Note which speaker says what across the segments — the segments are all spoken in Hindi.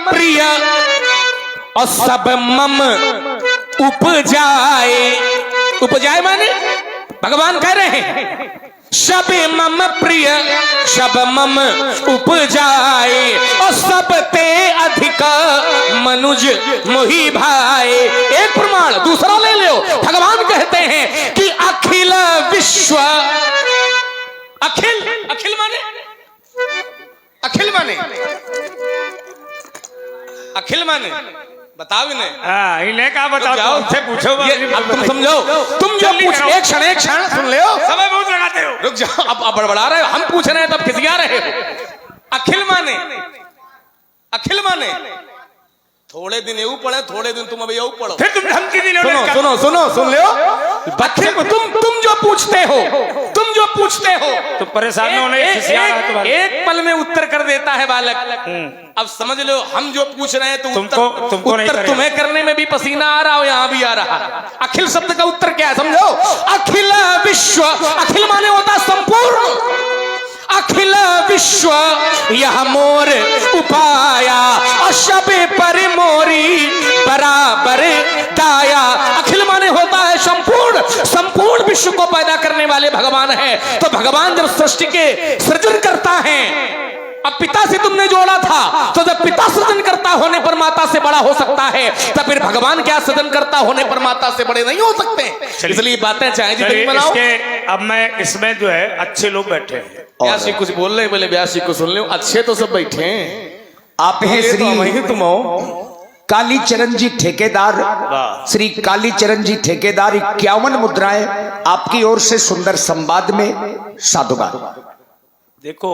Speaker 1: प्रिय और सब मम उपजाए। उपजाए माने भगवान कह रहे हैं सब मम प्रिय सब मम उपजाए और सब ते अधिक मनुज मोहि भाए। एक प्रमाण दूसरा ले लो। भगवान कहते हैं कि अखिल विश्व, अखिल अखिल माने अखिल माने अखिल माने बताओ इन्हें।
Speaker 2: इन्हें क्या बताओ, तुमसे पूछो।
Speaker 1: अब तुम समझो, तुम जो पूछ एक क्षण सुन ले हो,
Speaker 2: समय बहुत लगाते हो।
Speaker 1: रुक जाओ, अब बड़बड़ा रहे हो, हम पूछ रहे हैं तब खिसिया रहे हो। अखिल माने अखिल माने थोड़े दिन यू पढ़े, थोड़े दिन तुम अभी यू पढ़ो,
Speaker 2: फिर तुम धमकी दी।
Speaker 1: सुनो सुनो सुनो सुन ले बच्चे को, तुम जो पूछते हो, तुम जो पूछते हो
Speaker 2: तो परेशान होने
Speaker 1: एक पल में उत्तर कर देता है बालक। अब समझ लो हम जो पूछ रहे हैं तो उत्तर तुम्हें करने में भी पसीना आ रहा हो, यहाँ भी आ रहा। अखिल शब्द का उत्तर क्या है समझो। अखिल विश्व, अखिल माने होता है संपूर्ण। अखिल विश्व यह मोर उपाया और सब पर मोरी बराबर दाया। अखिल माने होता है संपूर्ण, संपूर्ण विश्व को पैदा करने वाले भगवान है। तो भगवान जब सृष्टि के सृजन करता है, अब पिता से तुमने जोड़ा था, तो जब पिता सृजन करता होने पर माता से बड़ा हो सकता है, तो फिर भगवान क्या सृजन करता होने पर माता से बड़े नहीं हो सकते। इसलिए बातें चाहे जितनी बनाओ।
Speaker 2: अब मैं इसमें जो है अच्छे लोग बैठे हैं,
Speaker 1: ब्यासी कुछ बोल रहे, बोले ब्यासी को सुन लो। अच्छे तो सब बैठे हैं।
Speaker 3: आप हैं श्री
Speaker 1: तुम हो
Speaker 3: कालीचरण जी ठेकेदार, श्री कालीचरण जी ठेकेदार 51 मुद्राएं आपकी ओर से सुंदर संवाद में साधुवाद।
Speaker 2: देखो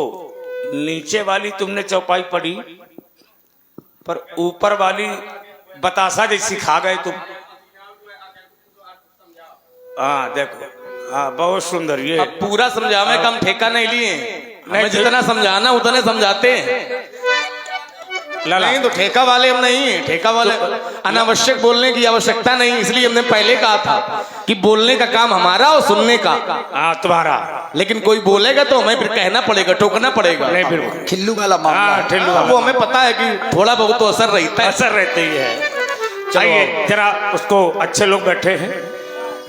Speaker 2: नीचे वाली तुमने चौपाई पढ़ी, पर ऊपर वाली बतासा जैसी खा गए तुम। हाँ देखो, हाँ बहुत सुंदर। ये
Speaker 1: अब पूरा समझावे का हम ठेका नहीं लिए, मैं जितना समझाना उतने समझाते हैं। नहीं तो ठेका वाले हम नहीं, ठेका वाले अनावश्यक बोलने की आवश्यकता नहीं, इसलिए हमने पहले कहा था कि बोलने का काम हमारा और सुनने का
Speaker 2: तुम्हारा।
Speaker 1: लेकिन कोई बोलेगा तो हमें फिर कहना पड़ेगा, टोकना पड़ेगा।
Speaker 2: नहीं फिर
Speaker 3: खिल्लू वाला मामला,
Speaker 2: ठिल्लू
Speaker 1: वो हमें पता है कि थोड़ा बहुत तो असर रहता है,
Speaker 2: असर रहते ही है। चलिए जरा उसको, अच्छे लोग बैठे हैं।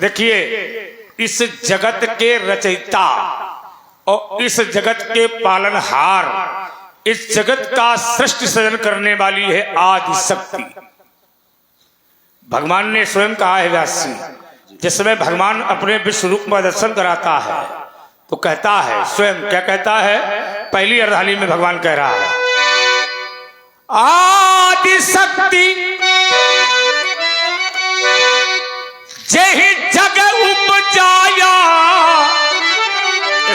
Speaker 2: देखिए इस जगत के रचयिता और इस जगत के पालनहार, इस जगत का सृष्टि सृजन करने वाली है आदि शक्ति। भगवान ने स्वयं कहा है व्यास जी, जिसमें भगवान अपने विश्व रूप में दर्शन कराता है तो कहता है स्वयं, क्या कहता है? पहली अर्धाली में भगवान कह रहा है आदि शक्ति जय जग उपजाया।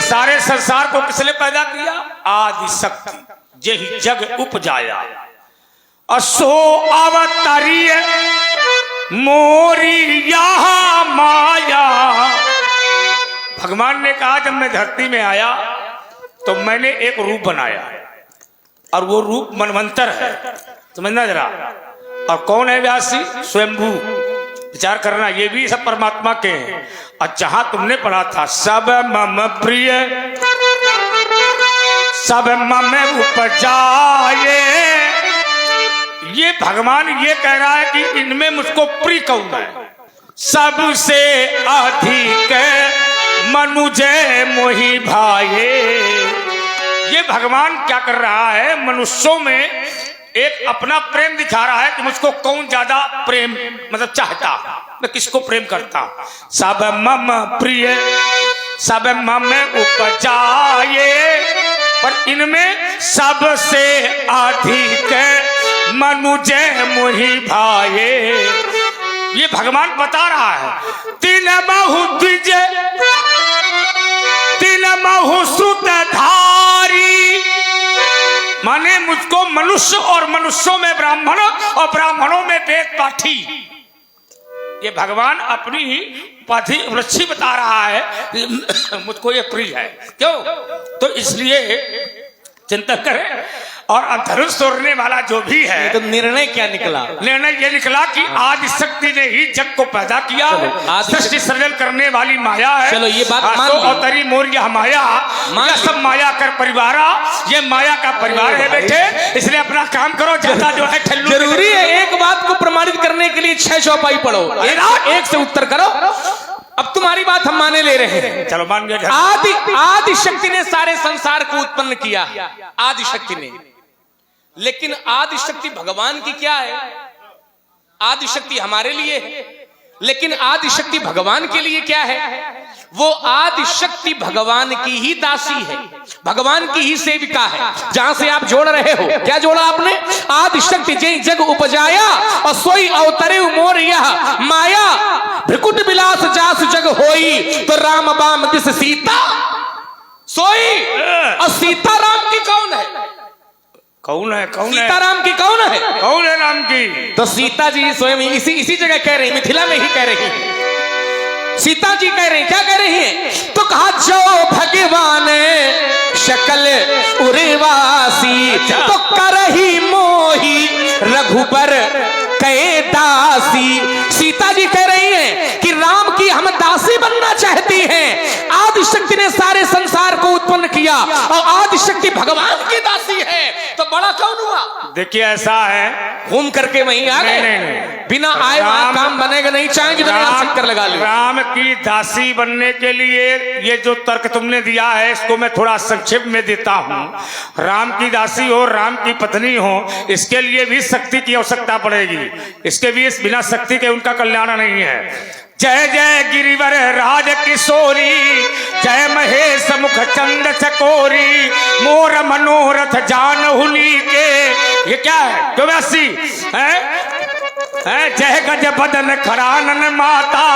Speaker 2: सारे संसार को किसने पैदा किया? आदि शक्ति जय जग उपजाया। असो अवतारी मोरी यहाँ माया। भगवान ने कहा जब मैं धरती में आया तो मैंने एक रूप बनाया, और वो रूप मनवंतर है, समझना जरा। और कौन है व्यासी? स्वयंभू। विचार करना, ये भी सब परमात्मा के हैं। और जहां तुमने पढ़ा था सब मम प्रिय सब मम उपजाए, ये भगवान ये कह रहा है कि इनमें मुझको प्रिय कौन है? सबसे अधिक मनुजय मोहि भाये। ये भगवान क्या कर रहा है? मनुष्यों में एक अपना प्रेम दिखा रहा है कि मुझको कौन ज्यादा प्रेम मतलब चाहता, मैं किसको प्रेम करता। सब मम प्रिय सब मम उपजाए, पर इनमें सबसे अधिक मनुजय मोहि भाये। ये भगवान बता रहा है। तीन बहु द्विज तीन बहु श्रुतधारी, माने मुझको मनुष्य और मनुष्यों में ब्राह्मण और ब्राह्मणों में वेद पाठी। ये भगवान अपनी उपाधि वृक्षी बता रहा है मुझको ये प्रिय है। क्यों? तो इसलिए चिंता करें। और अब धनुष तोड़ने वाला जो भी है,
Speaker 1: तो निर्णय क्या निकला?
Speaker 2: निर्णय ये निकला कि आदि शक्ति ने ही जग को पैदा किया,
Speaker 1: आदि
Speaker 2: सृष्टि सृजन करने वाली माया है।
Speaker 1: चलो ये बात मान ली।
Speaker 2: अवतरी मोरिया माया,
Speaker 1: मान
Speaker 2: यह सब माया कर परिवार, ये माया का परिवार है बेटे, इसलिए अपना काम करो, ज्यादा जो है ठल्लू।
Speaker 1: जरूरी है एक बात को प्रमाणित करने के लिए 6 चौपाई पढ़ो, एक से उत्तर करो। अब तुम्हारी बात हम माने ले रहे हैं।
Speaker 2: चलो मान गए।
Speaker 1: आदि शक्ति ने सारे संसार को उत्पन्न किया, आदि शक्ति ने। लेकिन आदि शक्ति भगवान की क्या है? आदि शक्ति हमारे लिए है, लेकिन आदि शक्ति भगवान के लिए क्या है? वो आदि शक्ति भगवान की ही दासी है, भगवान की ही सेविका है। जहां से आप जोड़ रहे हो, क्या जोड़ा आपने? आदि शक्ति जय जग उपजाया और सोई अवतरे मोर यह माया, भ्रिकुट विलास जास जग होई, तो राम बाम दिस सीता सोई। और सीता राम की कौन है?
Speaker 2: कौन है? कौन है?
Speaker 1: सीताराम की कौन है?
Speaker 2: कौन है राम की?
Speaker 1: तो सीता जी स्वयं इसी जगह कह रही, मिथिला में ही कह रही है। सीता जी कह रही, क्या कह रही है? तो कहा जो भगवान शकल उर्वासी, तो करही मोही रघुबर कै दासी। सीता जी कह रही हैं कि राम की हम दासी बनना चाहती हैं। आदि शक्ति ने सारे संसार को उत्पन्न किया और आदि शक्ति भगवान की दासी है, तो बड़ा कौन हुआ?
Speaker 2: देखिए ऐसा है,
Speaker 1: घूम करके वहीं आ गए।
Speaker 2: नहीं।
Speaker 1: बिना आए वहां काम बनेगा नहीं, चाहे जितने आप चक्कर लगा लो।
Speaker 2: राम की दासी बनने के लिए ये जो तर्क तुमने दिया है, इसको मैं थोड़ा संक्षेप में देता हूँ। राम की दासी हो, राम की पत्नी हो, इसके लिए भी शक्ति की आवश्यकता पड़ेगी। इसके भी बिना शक्ति के उनका कल्याण नहीं है। जय जय गिरिवर राज किशोरी, जय महेश मुख चंद चकोरी, मोर मनोरथ जान हुली के। ये क्या है? 84 है? जय गज बदन खरानन माता,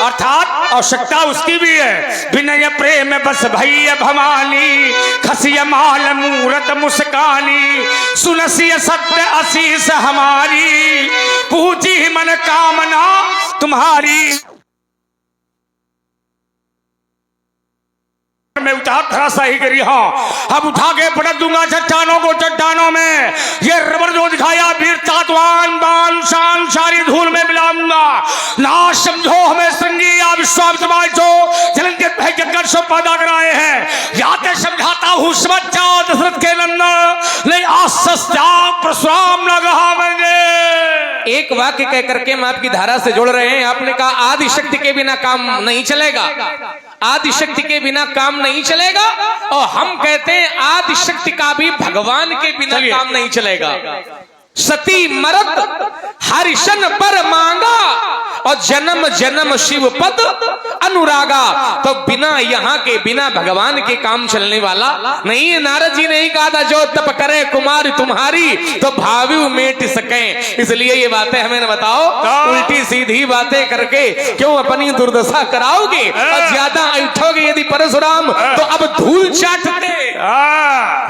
Speaker 2: अर्थात आवश्यकता उसकी भी है। विनय प्रेम बस भैया भवानी, खसिय माल मूरत मुस्कानी, सुनसिय सत्य आशीष हमारी, पूजी मन कामना तुम्हारी। मैं उठा थोड़ा सा ही करी, हाँ अब उठा के पटक दूंगा चट्टानों को चट्टानों में। ये रबर जो दिखाया वीर तातवान बान शान सारी धूल में मिलाऊंगा। ना समझो हमें संगी या विश्वामित्र जो जलंजित भाई जगत सब पैदा कराए हैं। याते समझाता हूँ समझ जाओ दशरथ के नंदन, नहीं आसस जाओ परशुराम न कहा मैंने।
Speaker 1: एक वाक्य कह करके हम आपकी धारा से जोड़ रहे हैं। आपने कहा आदि शक्ति के बिना काम नहीं चलेगा, आदि शक्ति के बिना काम नहीं चलेगा, और हम कहते हैं आदि शक्ति का भी भगवान के बिना काम नहीं चलेगा। सती मरत हरिशन पर मांगा, और जन्म जन्म शिव पद अनुरागा। तो बिना यहाँ के, बिना भगवान के काम चलने वाला नहीं। नारद जी ने ही कहा था जो तप करे कुमार तुम्हारी, तो भावी मेट सके। इसलिए ये बातें हमें न बताओ, उल्टी सीधी बातें करके क्यों अपनी दुर्दशा कराओगे? और ज्यादा ऐठोगे यदि परशुराम, तो अब धूल चाटते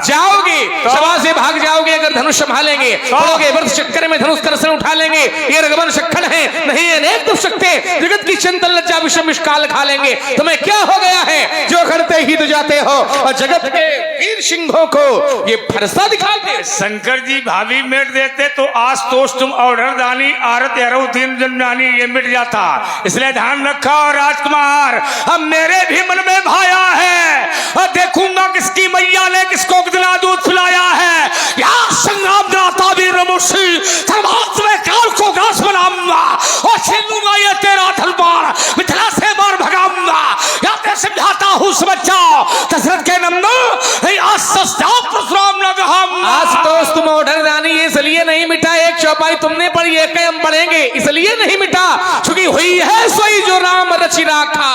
Speaker 1: जाओगे, सभा से भाग जाओगे। अगर धनुष संभालेंगे, वर्ष चक्कर में धनुष करसन उठा लेंगे। ये रघुवन शक्खन है, नहीं अनेक दुख सकते, जगत की चंचल लज्जा विषम विषकाल खा लेंगे। तुम्हें क्या हो गया है जो करते ही तो जाते हो, और जगत के वीर सिंहों को ये फरसा दिखाते।
Speaker 2: शंकर जी भाभी मिट देते तो आज तोष तुम ऑर्डर दानी आरत एरो दिन जन्मानी ये मिट जाता। इसलिए ध्यान रखा राजकुमार, अब मेरे भी मन में भाया है, और देखूंगा किसकी मैया ने किसको कितना दूध पिलाया है। यार संग्राम दिलाता वीर मुर्शी, सर्वास्त्र में काल को घास बनाऊंगा और छीनूंगा ये तेरा तलवार, मिथिला से मार भगाऊंगा। या मैं समझाता हूँ समझ जाओ दशरथ के नंदन, आज सस्ता परशुराम न कहा।
Speaker 1: आज तो तुम ऑर्डर दानी इसलिए नहीं मिटा, एक चौपाई तुमने पढ़ी, एक हम पढ़ेंगे, इसलिए नहीं मिटा क्योंकि हुई है सोई जो राम रचि राखा,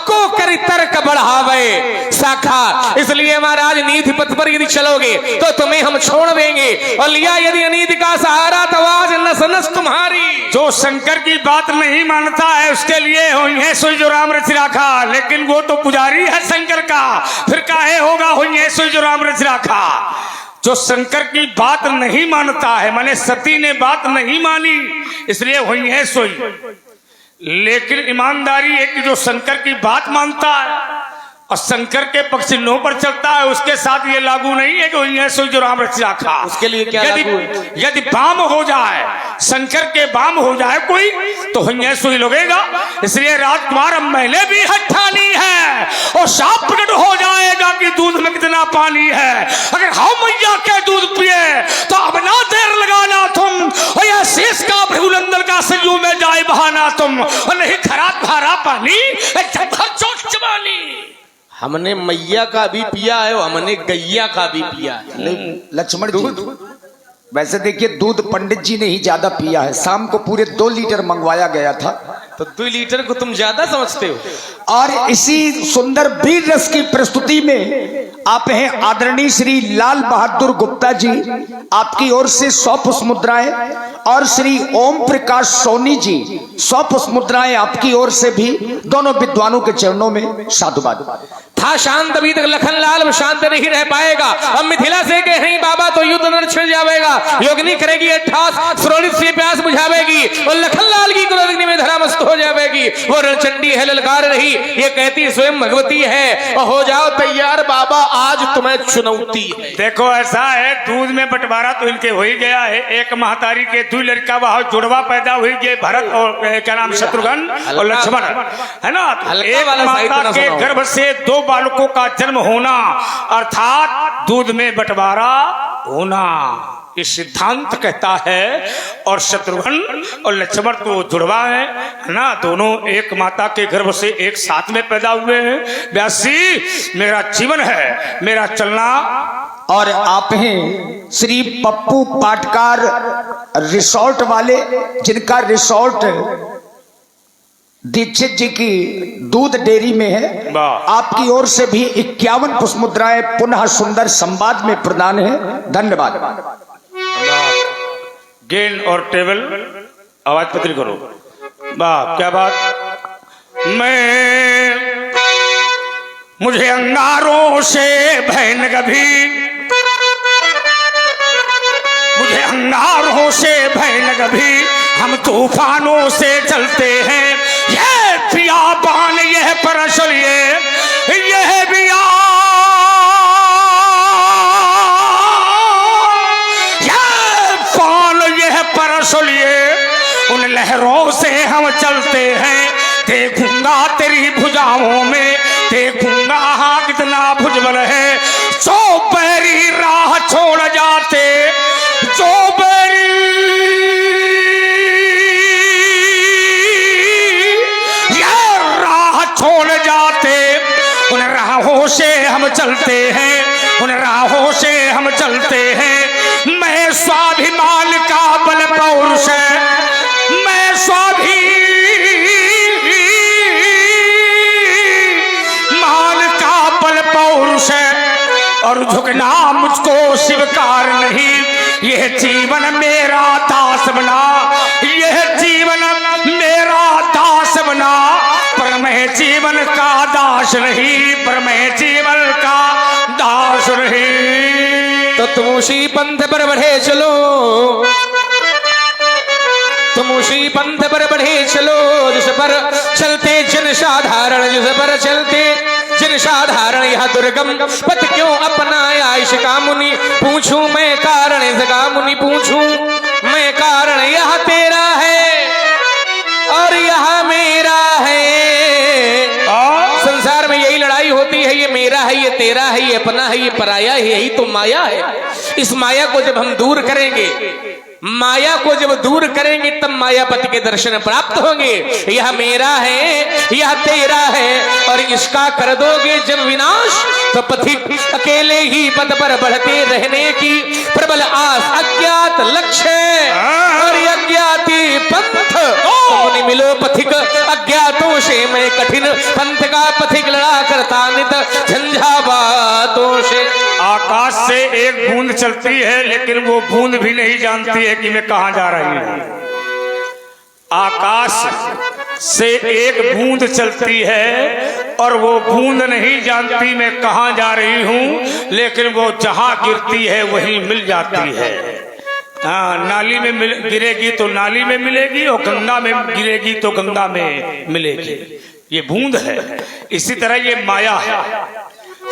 Speaker 1: को करी तर्क बढ़ावे शाखा। इसलिए महाराज नीति पथ पर यदि चलोगे तो तुम्हें हम छोड़ देंगे, और लिया यदि अनीति का सहारा तो आज नस नस तुम्हारी।
Speaker 2: जो शंकर की बात नहीं मानता है उसके लिए हुई है सोई जो राम रचि राखा, लेकिन वो तो पुजारी है शंकर का, फिर काहे होगा हुई है सोई जो राम रचि राखा। जो शंकर की बात नहीं मानता है, माने सती ने बात नहीं मानी इसलिए हुई है सोई। लेकिन ईमानदारी है कि जो शंकर की बात मानता है और शंकर के पक्ष चिन्हों पर चलता है, उसके साथ ये लागू नहीं है कि यह सोई जो राम रचा खा।
Speaker 1: उसके लिए क्या लागू है?
Speaker 2: यदि बाम हो जाए, शंकर के बाम हो जाए कोई, तो यह सोई लगेगा। इसलिए राजकुमार अब मैंने भी हठानी है और साफ प्रकट हो जाएगा कि दूध में कितना पानी है। अगर हम मैया के दूध पिए तो अब ना देर लगाना तुम, और यह शेष का भृगुनंदन का संयू में जाए बहाना तुम, और नहीं खराब भारा पानी चोट जवानी।
Speaker 1: हमने मैया का भी पिया है और हमने गैया का भी पिया है।
Speaker 3: लक्ष्मण जी, वैसे देखिए दूध पंडित जी ने ही ज्यादा पिया है। शाम को पूरे 2 लीटर मंगवाया गया था,
Speaker 1: तो 2 लीटर को तुम ज्यादा समझते हो।
Speaker 3: और इसी सुंदर वीर रस की प्रस्तुति में आप हैं आदरणीय श्री लाल बहादुर गुप्ता जी, आपकी ओर से 100 पुष्प मुद्राएं, और श्री ओम प्रकाश सोनी जी 100 पुष्प मुद्राएं आपकी ओर से भी, दोनों विद्वानों के चरणों में साधुवाद।
Speaker 1: था शांत अभी तक लखनलाल शांत नहीं रह पाएगा। अब मिथिला से कह रही बाबा तो युद्ध नर छिड़ जाएगा। योगिनी करेगी 88 श्रोणित से प्यास बुझावेगी और लखनलाल की क्रोधग्नि में धरामस्त हो जाएगी। वो रणचंडी है ललकार रही, ये कहती स्वयं भगवती है, और हो जाओ तैयार बाबा आज तुम्हें चुनौती है।
Speaker 2: देखो ऐसा है, दूध में बंटवारा तो इनके हो ही गया है। एक महतारी के 2 लड़का वहां जुड़वा पैदा हुई, ये भरत और क्या नाम शत्रुघ्न और लक्ष्मण है ना। एक माता के गर्भ से 2 बालकों का जन्म होना अर्थात दूध में बंटवारा होना, ये सिद्धांत कहता है। और शत्रुघ्न और लक्ष्मण तो जुड़वा है ना, दोनों एक माता के गर्भ से एक साथ में पैदा हुए हैं। व्यासी मेरा जीवन है, मेरा चलना।
Speaker 3: और आप हैं श्री पप्पू पाटकार रिसोर्ट वाले, जिनका रिसोर्ट दीक्षित जी की दूध डेयरी में है। आपकी ओर से भी 51 पुष्प मुद्राएं पुनः सुंदर संवाद में प्रदान है। धन्यवाद।
Speaker 2: गेंद और टेबल आवाज पत्री करो। वाह क्या बात। मुझे अंगारों से भय न कभी, मुझे अंगारों से भय न कभी, हम तूफानों से चलते हैं। यह बियाबान यह परसल यह बिया उन लहरों से हम चलते हैं। देखूंगा तेरी भुजाओं में, देखूंगा हाँ कितना भुजबल है। जो बैरी राह छोड़ जाते, जो बैरी ये राह छोड़ जाते, उन राहों से हम चलते हैं, उन राहों से हम चलते हैं। मैं स्वाभिमान का बल पौरुष, मैं स्वाभिमान का बल पौरुष, और झुकना मुझको स्वीकार नहीं। यह जीवन मेरा दास बना, यह जीवन मेरा दास बना, पर मैं जीवन का दास नहीं, पर मैं जीवन का दास नहीं।
Speaker 1: तो तुम उसी पंथ पर बढ़े चलो, तुम उसी पंथ पर बढ़े चलो जिस पर चलते जन साधारण, जिस पर चलते जन साधारण। यह दुर्गम पथ क्यों अपनाया इसका मुनि पूछूं मैं कारण, इसका मुनि पूछूं मैं कारण। यह तेरा है और यह मेरा है। संसार में यही लड़ाई होती है, ये मेरा है, ये तेरा है, ये अपना है, ये पराया है, यही तो माया है। इस माया को जब हम दूर करेंगे, माया को जब दूर करेंगे तब मायापति के दर्शन प्राप्त होंगे। यह मेरा है, यह तेरा है, और इसका कर दोगे जब विनाश तो पथिक अकेले ही पद पर बढ़ते रहने की प्रबल आस। अज्ञात लक्ष्य और अज्ञाती पंथ, मुनि मिलो पथिक अज्ञातों से, मैं कठिन पंथ का पथिक लड़ा करता नित झंझावातों से।
Speaker 2: आकाश से एक बूंद चलती है, लेकिन वो बूंद भी नहीं जानती है कि मैं कहां जा रही हूं। आकाश से एक बूंद चलती है और वो बूंद नहीं जानती मैं कहां जा रही हूं, लेकिन वो जहां गिरती है वहीं मिल जाती है। हाँ, नाली में गिरेगी तो नाली में मिलेगी, और गंगा में गिरेगी तो गंगा में मिलेगी। ये बूंद है। इसी तरह ये माया है।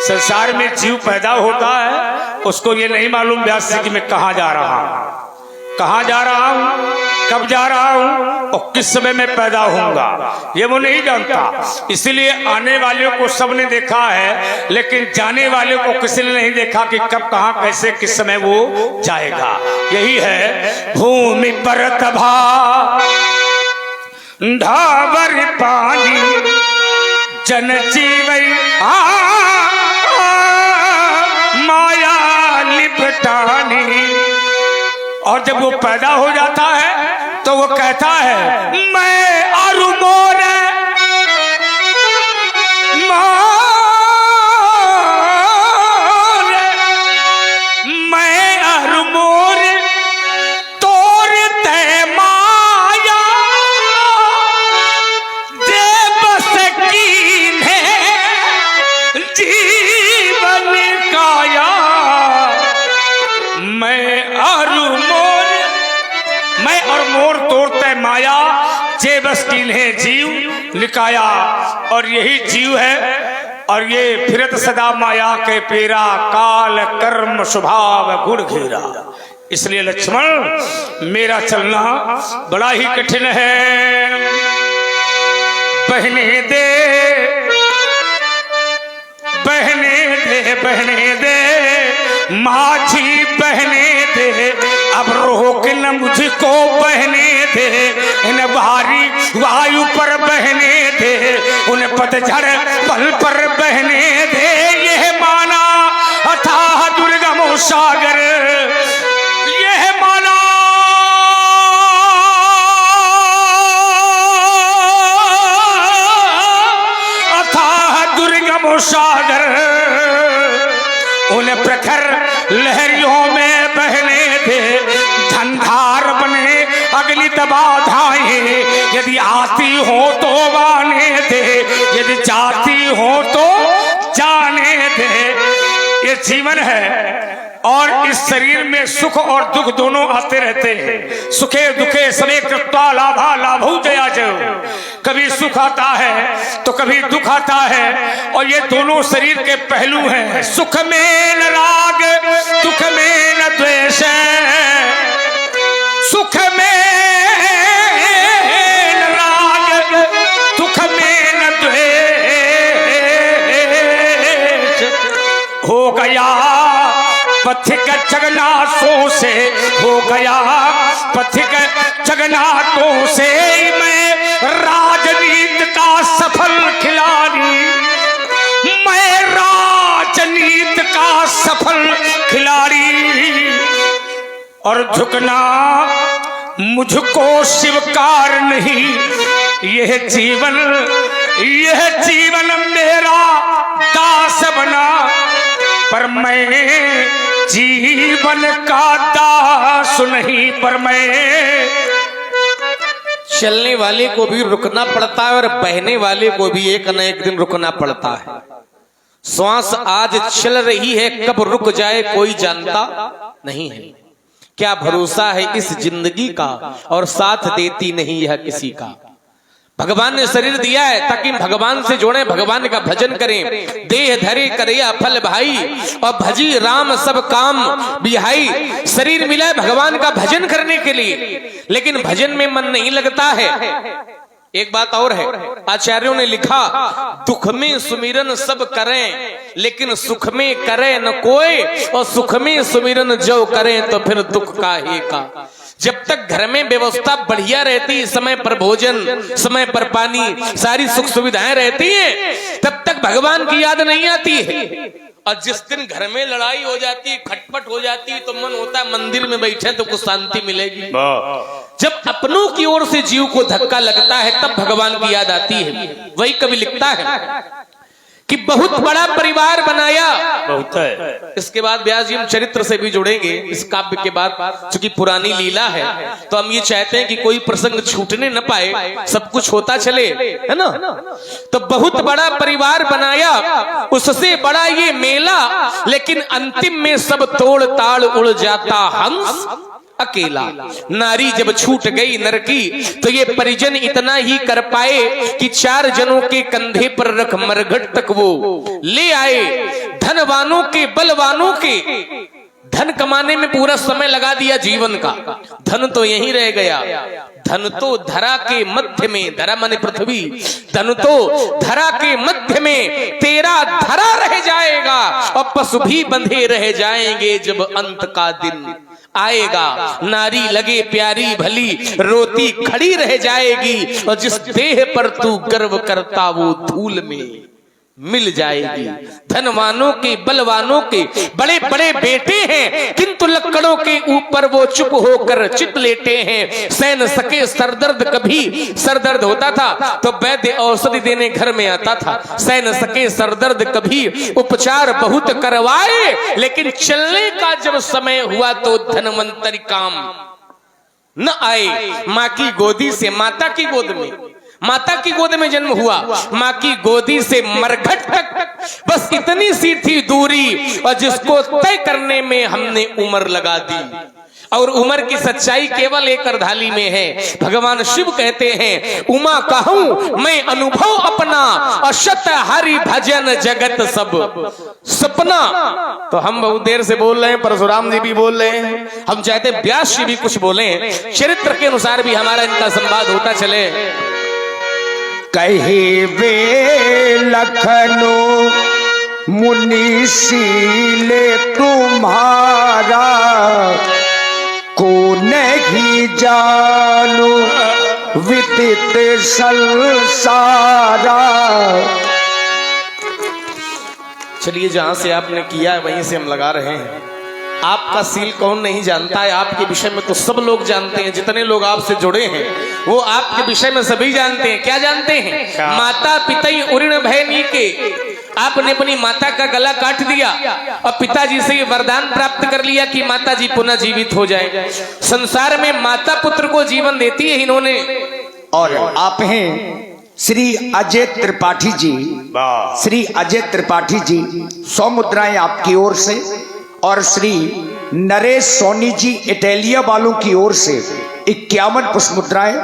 Speaker 2: संसार में जीव पैदा होता है, उसको ये नहीं मालूम व्यास जी कि मैं कहाँ जा रहा हूँ, कहाँ जा रहा हूँ, कब जा रहा हूँ और किस समय में पैदा होऊंगा, ये वो नहीं जानता। इसलिए आने वाले को सबने देखा है, लेकिन जाने वाले को किसी ने नहीं देखा कि कब, कहाँ, कैसे, किस समय वो जाएगा। यही है भूमि पर तभा ढाबर पानी जन जीवई माया लिपटानी। और जब वो पैदा हो जाता है तो वो कहता है मैं अरु मोर मैं अरु मोर तोर ते माया देव सकीन है जीवन काया। मैं और मोर तोड़ते माया जे बस कीन है जीव निकाया। और यही जीव है और ये फिरत सदा माया के पेरा काल कर्म स्वभाव गुण घेरा। इसलिए लक्ष्मण मेरा चलना बड़ा ही कठिन है। बहने दे बहने दे बहने दे माझी बहने दे, अब रोक न मुझको बहने दे। इन भारी वायु पर बहने दे, उन पतझड़ पल पर बहने दे। यह माना अथाह दुर्गम सागर, यह माना अथाह दुर्गम सागर। उन प्रखर लहरियों में बहने दे, धंधार बने अगली बाधाएं। यदि आती हो तो आने दे, यदि जाती हो तो जाने दे। ये जीवन है और इस शरीर में सुख और दुख दोनों आते रहते हैं। सुखे दुखे सवे कृत्वा लाभा लाभौ जया जय। कभी सुख आता है तो कभी दुख आता है, और ये दोनों शरीर के पहलू हैं। सुख में न राग, दुख में न द्वेष, सुख में न राग, दुख में न द्वेष। हो गया पथिक जगन्नाथों से, हो गया पथिक जगन्नाथों से। मैं राजनीति का सफल खिलाड़ी, मैं राजनीति का सफल खिलाड़ी। और झुकना मुझको स्वीकार नहीं। यह जीवन मेरा दास बना, पर मैं जीवन का दास नहीं। पर मैं
Speaker 1: चलने वाले को भी रुकना पड़ता है और बहने वाले को भी एक न एक दिन रुकना पड़ता है। श्वास आज चल रही है, कब रुक जाए कोई जानता नहीं है। क्या भरोसा है इस जिंदगी का, और साथ देती नहीं यह किसी का। भगवान ने शरीर दिया है ताकि भगवान से जोड़े, भगवान का भजन करें। देह धरे करे फल भाई, और भजी राम सब काम बिहाई। शरीर मिला है भगवान का भजन करने के लिए, लेकिन भजन में मन नहीं लगता है। एक बात और है, आचार्यों ने लिखा दुख में सुमिरन सब करें, लेकिन सुख में करे न कोई। और सुख में सुमिरन जो करें तो फिर दुख का ही का। जब तक घर में व्यवस्था बढ़िया रहती, समय पर भोजन, समय पर पानी, सारी सुख सुविधाएं रहती हैं, तब तक भगवान की याद नहीं आती है। और जिस दिन घर में लड़ाई हो जाती है, खटपट हो जाती है, तो मन होता है मंदिर में बैठे तो कुछ शांति मिलेगी। जब अपनों की ओर से जीव को धक्का लगता है तब भगवान की याद आती है। वही कवि लिखता है कि बहुत बड़ा परिवार बनाया।
Speaker 2: बहुत है।
Speaker 1: इसके बाद व्यास जी हम चरित्र से भी जुड़ेंगे इस काव्य के बाद, चूंकि पुरानी लीला है तो हम ये चाहते हैं कि कोई प्रसंग छूटने न पाए, सब कुछ होता चले, है ना। तो बहुत बड़ा परिवार बनाया, उससे बड़ा ये मेला, लेकिन अंतिम में सब तोड़ ताड़ उड़ जाता हंस। अकेला। नारी जब छूट गई नर की तो ये परिजन इतना ही कर पाए कि 4 जनों के कंधे पर रख मरघट तक वो ले आए। धनवानों के बलवानों के धन कमाने में पूरा समय लगा दिया जीवन का, धन तो यहीं रह गया। धन तो धरा के मध्य में, धरा माने पृथ्वी, धन तो धरा के मध्य में तेरा धरा रह जाएगा और पशु भी बंधे रह जाएंगे जब अंत का दिन आएगा। नारी लगे प्यारी भली रोती खड़ी रह जाएगी और जिस देह पर तू गर्व करता वो धूल में मिल जाएगी। धनवानों के बलवानों के बड़े बड़े बेटे हैं किंतु लकड़ों के ऊपर वो चुप होकर चित लेटे हैं। सहन सके सरदर्द, कभी सरदर्द होता था तो वैद्य औषधि देने घर में आता था। सहन सके सरदर्द, कभी उपचार बहुत करवाए, लेकिन चलने का जब समय हुआ तो धनवंतरी काम न आए। माँ की गोदी से, माता की गोद में, माता की गोद में जन्म हुआ, माँ की गोदी से मरघट तक बस इतनी सी थी दूरी और जिसको तय करने में हमने उम्र लगा दी। और उम्र की सच्चाई केवल एक अर्धाली में है। भगवान शिव कहते हैं उमा कहूं मैं अनुभव अपना अशत हरि भजन जगत सब सपना। तो हम बहुत देर से बोल रहे हैं, परशुराम जी भी बोल रहे हैं, हम चाहते व्यास जी भी कुछ बोले, चरित्र के अनुसार भी हमारा इनका संवाद होता चले।
Speaker 3: कहे वे लखनऊ मुनिशीले तुम्हारा को नहीं जानो विदित संसारा।
Speaker 1: चलिए जहां से आपने किया है वहीं से हम लगा रहे हैं। आपका सील कौन नहीं जानता है, आपके विषय में तो सब लोग जानते हैं। जितने लोग आपसे जुड़े हैं वो आपके विषय में सभी जानते हैं। क्या जानते हैं? माता पितई उऋण भयनी के, आपने अपनी माता का गला काट दिया और पिताजी से वरदान प्राप्त कर लिया कि माता जी पुनः जीवित हो जाए। संसार में माता पुत्र को जीवन देती है इन्होंने।
Speaker 3: और आप हैं श्री अजय त्रिपाठी जी, श्री अजय त्रिपाठी जी 100 मुद्राएं आपकी ओर से, और श्री नरेश सोनी जी इटालिया वालों की ओर से 51 पुष्प मुद्राएं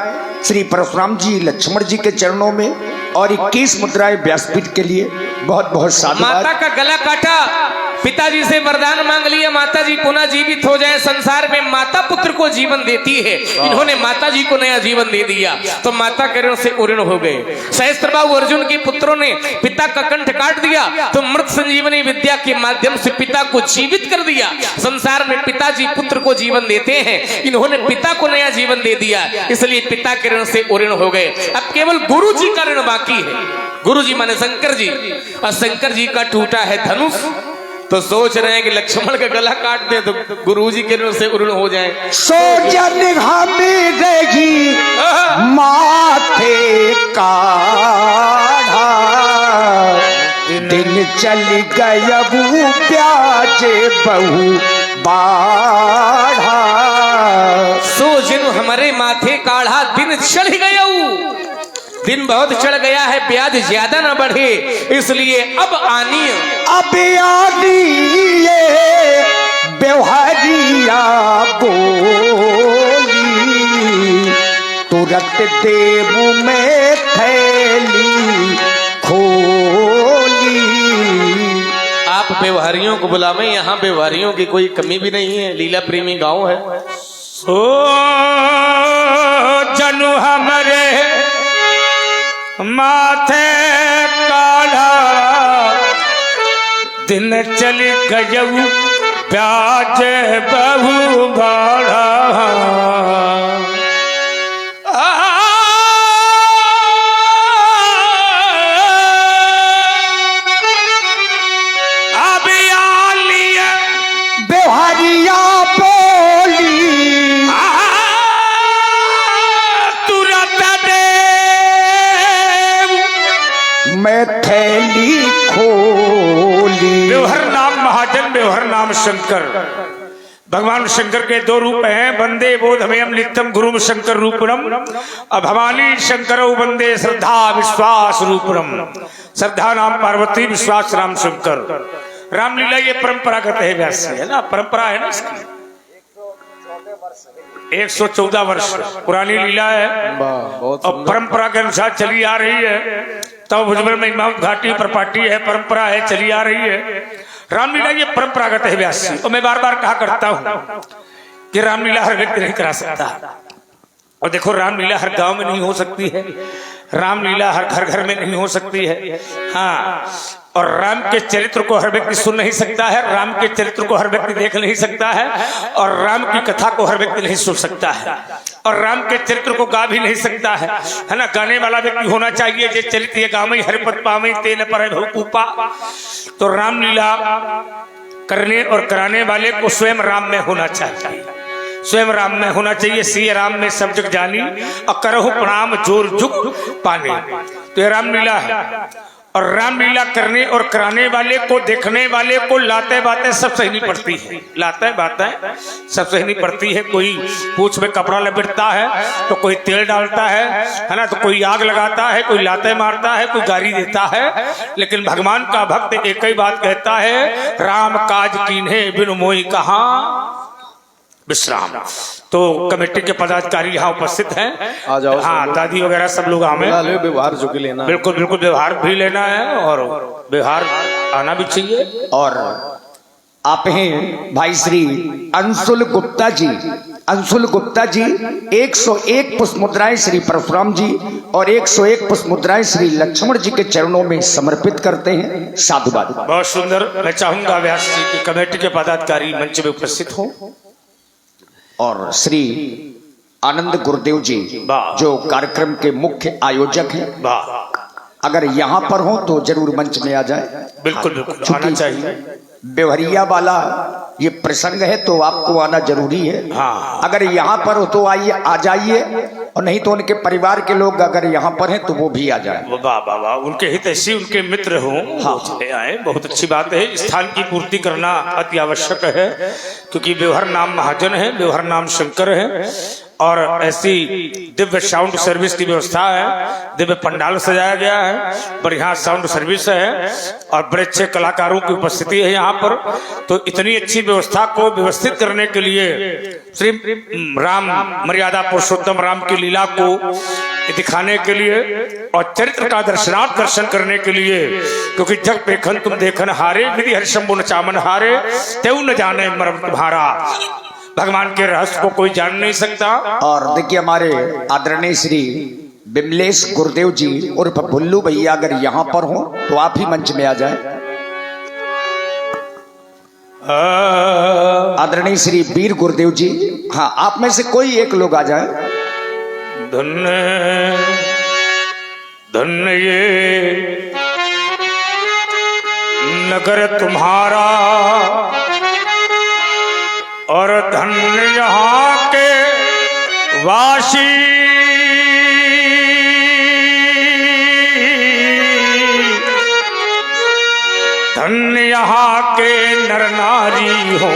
Speaker 3: श्री परशुराम जी लक्ष्मण जी के चरणों में, और 21 मुद्राएं व्यासपीठ के लिए बहुत बहुत साधुवाद।
Speaker 1: माता का गला काटा, पिताजी से वरदान मांग लिया माता जी पुनः जीवित हो जाए। संसार में माता पुत्र को जीवन देती है, इन्होंने माता जी को नया जीवन दे दिया तो माता के ऋण से उऋण हो गए। सहस्त्रबाहु अर्जुन के पुत्रों ने पिता का कंठ काट दिया तो मृत संजीवनी विद्या के माध्यम से पिता को जीवित कर दिया। संसार में पिताजी पुत्र को जीवन देते हैं, इन्होंने पिता को नया जीवन दे दिया, इसलिए पिता के ऋण से उऋण हो गए। अब केवल गुरु जी का ऋण बाकी है। गुरु जी माने शंकर जी, और शंकर जी का टूटा है धनुष, तो सोच रहे हैं कि लक्ष्मण का गला काट दे तो गुरु जी के ऋण से उऋण हो जाए।
Speaker 3: सो जन हमें देगी माथे काढ़ा, दिन चल गयबू प्याजे बहु बाढ़ा।
Speaker 1: सो जिन हमारे माथे काढ़ा, दिन चढ़ गया, दिन बहुत चढ़ गया है, ब्याज ज्यादा ना बढ़े, इसलिए अब आनी
Speaker 3: व्यवहारिया बोली, तुरंत देव में थैली खोली।
Speaker 1: आप व्यवहारियों को बुलावे, यहाँ व्यवहारियों की कोई कमी भी नहीं है, लीला प्रेमी गांव है।
Speaker 2: ओ जनु हमरे माथे काढ़ा, दिन चल गयऊ प्याज बहु बाढ़ा।
Speaker 3: व्यवहारिया बोली, मैं थैली खोली।
Speaker 2: व्यवहार नाम महाजन, व्यवहार नाम शंकर। भगवान शंकर के 2 रूप हैं, वंदे बोधमयम नित्यम गुरुम शंकर रूपणम, अब भवानी शंकर वंदे श्रद्धा विश्वास रूपणम। श्रद्धा नाम पार्वती, विश्वास राम शंकर। रामलीला ये परंपरागत है, व्यास है ना, परंपरा है ना इसकी। 114 वर्ष पुरानी लीला है और परंपरा के अनुसार चली आ रही है। तब भुजबल में इमाम घाटी प्रपाटी है, परंपरा है, चली आ रही है। रामलीला ये परंपरागत है व्यास जी। और मैं बार बार कहा करता हूँ कि रामलीला हर व्यक्ति नहीं करा सकता। और देखो रामलीला हर गांव में नहीं हो सकती है, रामलीला हर घर घर में नहीं हो सकती है। हाँ, और राम के चरित्र को हर व्यक्ति सुन नहीं सकता है, राम के चरित्र को हर व्यक्ति देख नहीं सकता है, और राम की कथा को हर व्यक्ति नहीं सुन सकता है, और राम के चरित्र को गा भी नहीं सकता है ना। गाने वाला व्यक्ति होना चाहिए जे चरित्र गावे हरिपत पावे तेन पर भूपा। तो रामलीला करने और कराने वाले को स्वयं राम में होना चाहिए, स्वयं राम में होना चाहिए। सिय राम में सब जग जानी और करहु प्रणाम जोर जुग पाने। तो ये रामलीला है। और रामलीला करने और कराने वाले को, देखने वाले को लाते बातें सब सहनी पड़ती है, लाते बातें सब सहनी पड़ती है। कोई पूंछ में कपड़ा लपेटता है, तो कोई तेल डालता है ना, तो कोई आग लगाता है, कोई लाते मारता है, कोई गाली देता है। लेकिन भगवान का भक्त एक ही बात कहता है, राम काज कीन्हे बिनु मोहि कहाँ विश्राम। तो कमेटी के पदाधिकारी यहाँ उपस्थित हैं,
Speaker 4: आ जाओ।
Speaker 2: हाँ, दादी वगैरह सब लोग हमें
Speaker 4: व्यवहार जो कि लेना,
Speaker 2: बिल्कुल बिल्कुल व्यवहार भी लेना है और व्यवहार आना भी चाहिए।
Speaker 3: और आप हैं भाई श्री अंशुल गुप्ता जी। अंशुल गुप्ता जी 101 पुष्प मुद्राएं श्री परशुराम जी और 101 पुष्प मुद्राएं श्री लक्ष्मण जी के चरणों में समर्पित करते हैं। साधुवाद।
Speaker 2: बहुत सुंदर। मैं चाहूंगा व्यास जी की कमेटी के पदाधिकारी मंच में उपस्थित हो।
Speaker 3: और श्री आनंद गुरुदेव जी जो कार्यक्रम के मुख्य आयोजक हैं, अगर यहाँ पर हो तो जरूर मंच में आ जाए।
Speaker 2: बिल्कुल बिल्कुल आना चाहिए।
Speaker 3: बेवहरिया वाला ये प्रसंग है तो आपको आना जरूरी है।
Speaker 2: हाँ।
Speaker 3: अगर यहाँ पर हो तो आइए, आ जाइए, और नहीं तो उनके परिवार के लोग अगर यहाँ पर हैं तो वो भी आ जाए।
Speaker 2: वाह वाह वाह, उनके हितैषी उनके मित्र हो, हाँ, चले आए, बहुत अच्छी बात है। स्थान की पूर्ति करना अति आवश्यक है, क्योंकि व्यवहार नाम महाजन है, व्यवहार नाम शंकर है। और ऐसी दिव्य साउंड सर्विस की व्यवस्था है, दिव्य पंडाल सजाया गया है, बढ़िया साउंड सर्विस है और बड़े अच्छे कलाकारों की उपस्थिति है यहाँ पर। तो इतनी अच्छी व्यवस्था को व्यवस्थित करने के लिए श्री राम मर्यादा पुरुषोत्तम राम की लीला को दिखाने के लिए और चरित्र का दर्शनार्थ दर्शन करने के लिए, क्योंकि जग पेखन तुम देखन हारे, विधि हरिशंभु न चामन हारे, तेऊ न जाने मर्म तुम्हारा। भगवान के रहस्य को कोई जान नहीं सकता।
Speaker 3: और देखिए हमारे आदरणीय श्री बिमलेश गुरुदेव जी उर्फ भुल्लू भैया अगर यहाँ पर हो तो आप ही मंच में आ जाए। आदरणीय श्री वीर गुरुदेव जी, हाँ, आप में से कोई एक लोग आ जाए।
Speaker 2: धन्य धन्य ये नगर तुम्हारा और धन्य यहाँ के वासी, धन्य यहाँ के नर नारी हो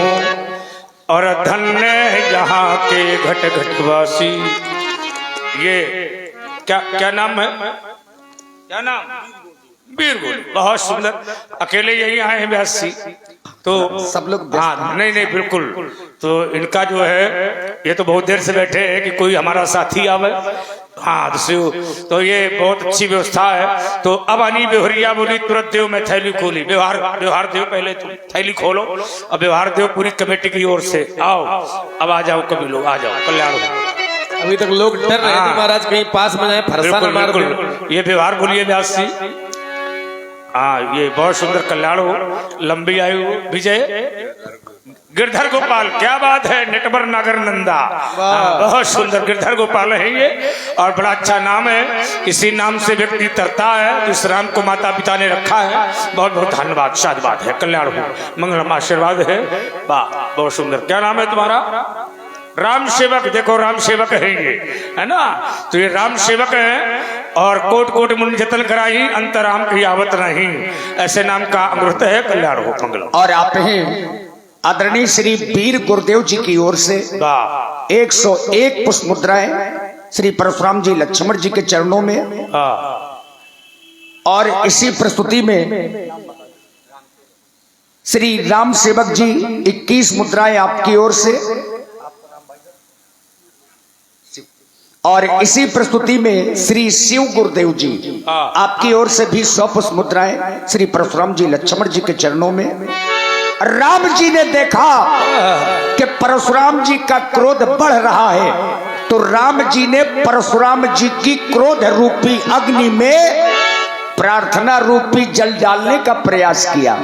Speaker 2: और धन्य यहाँ के घट घटवासी। ये क्या क्या नाम है, क्या नाम? वीर गोली। बहुत सुंदर। अकेले यही आए हैं व्यास जी, तो
Speaker 3: सब लोग,
Speaker 2: हाँ, नहीं नहीं बिल्कुल। तो इनका जो है, ये तो बहुत देर से बैठे हैं कि कोई हमारा साथी आवे। हाँ, तो ये बहुत अच्छी व्यवस्था है। तो अब आनी बेहरिया बोली, तुरंत देव मैं थैली खोली। व्यवहार देव पहले तुम थैली खोलो और व्यवहार देव पूरी कमेटी की ओर से आओ। अब आ जाओ, कभी लोग आ जाओ, कल्याण हो।
Speaker 4: अभी तक लोग डर रहे थे महाराज कहीं पास में जाए, फरसा न मार दे।
Speaker 2: ये व्यवहार बोलिए व्यास जी। हाँ, ये बहुत सुंदर। कल्याण हो, लंबी आयु, विजय गिरधर गोपाल। क्या बात है, नेटवर नागर नंदा। बहुत सुंदर गिरधर गोपाल है ये, और बड़ा अच्छा नाम है। इसी नाम से व्यक्ति तरता है, इस राम को माता पिता ने रखा है। बहुत बहुत धन्यवाद, साधुवाद है। कल्याण हो, मंगलम आशीर्वाद है। वाह, बहुत सुंदर। क्या नाम है तुम्हारा? राम सेवक। देखो राम सेवक है ये, है ना। तो ये राम सेवक है और कोट कोट मुनि जतन कराई, अंतराम की आवत नहीं, ऐसे नाम का अमृत है। कल्याण हो, मंगलम।
Speaker 3: और आप हैं आदरणीय श्री वीर गुरुदेव जी की ओर से 101 पुष्प मुद्राएं श्री परशुराम जी लक्ष्मण जी के चरणों में। और इसी प्रस्तुति में श्री राम सेवक जी 21 मुद्राएं आपकी ओर से। और इसी प्रस्तुति में श्री शिव गुरुदेव जी आपकी ओर से भी 100 पुष्प मुद्राएं श्री परशुराम जी लक्ष्मण जी के चरणों में। राम जी ने देखा कि परशुराम जी का क्रोध बढ़ रहा है, तो राम जी ने परशुराम जी की क्रोध रूपी अग्नि में प्रार्थना रूपी जल डालने का प्रयास किया।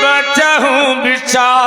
Speaker 2: बचहूं विचार